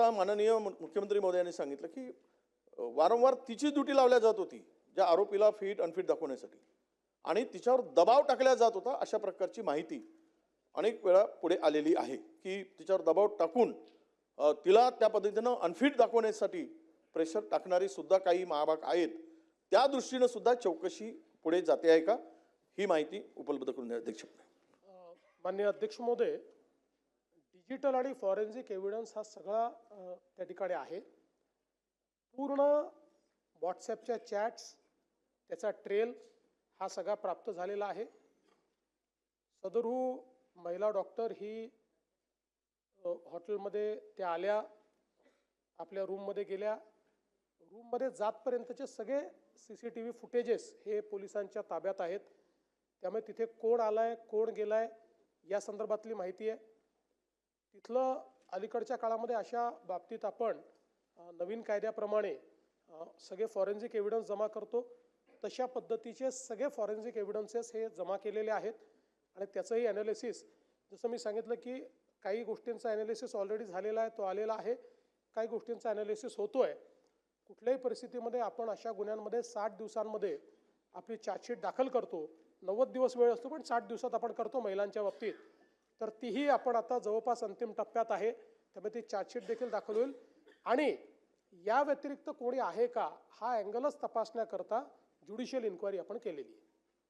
आता माननीय मुख्यमंत्री महोदयांनी सांगितलं की वारंवार तिची ड्युटी लावल्या जात होती ज्या आरोपीला फिट अनफिट दाखवण्यासाठी आणि तिच्यावर दबाव टाकला जात होता अशा प्रकारची माहिती अनेक वेळा पुढे आलेली आहे की तिच्यावर दबाव टाकून तिला त्या पद्धतीनं अनफिट दाखवण्यासाठी प्रेशर टाकणारी सुद्धा काही महाभाग आहेत. त्या दृष्टीने सुद्धा चौकशी पुढे जाते आहे का ही माहिती उपलब्ध करून द्या अध्यक्ष. माननीय अध्यक्ष महोदय, डिजिटल आणि फॉरेन्सिक एव्हिडन्स हा सगळा त्या ठिकाणी आहे. पूर्ण व्हॉट्सॲपच्या चॅट्स त्याचा ट्रेल हा सगळा प्राप्त झालेला आहे. सदरू महिला डॉक्टर ही हॉटेलमध्ये त्या आल्या, आपल्या रूममध्ये गेल्या, रूममध्ये जातपर्यंतचे सगळे CCTV फुटेजेस हे पोलिसांच्या ताब्यात आहेत. त्यामुळे तिथे कोण आलाय कोण गेलाय या संदर्भातली माहिती आहे. तिथलं अलीकडच्या काळामध्ये अशा बाबतीत आपण नवीन कायद्याप्रमाणे सगळे फॉरेन्सिक एव्हिडन्स जमा करतो. तशा पद्धतीचे सगळे फॉरेन्सिक एव्हिडन्सेस हे जमा केलेले आहेत आणि त्याचंही ॲनालिसिस जसं मी सांगितलं की काही गोष्टींचा ॲनालिसिस ऑलरेडी झालेला आहे, तो आलेला आहे. काही गोष्टींचा ॲनालिसिस होतो आहे. कुठल्याही परिस्थितीमध्ये आपण अशा गुन्ह्यांमध्ये 60 दिवसांमध्ये आपली चार्जशीट दाखल करतो. 90 दिवस वेळ असतो पण 60 दिवसात आपण करतो महिलांच्या बाबतीत. तर तीही आपण आता जवळपास अंतिम टप्प्यात आहे. त्यामुळे ती चार्जशीट देखील दाखल होईल आणि या व्यतिरिक्त कोणी आहे का हा अँगलच तपासण्याकरता ज्युडिशियल इन्क्वायरी आपण केलेली आहे.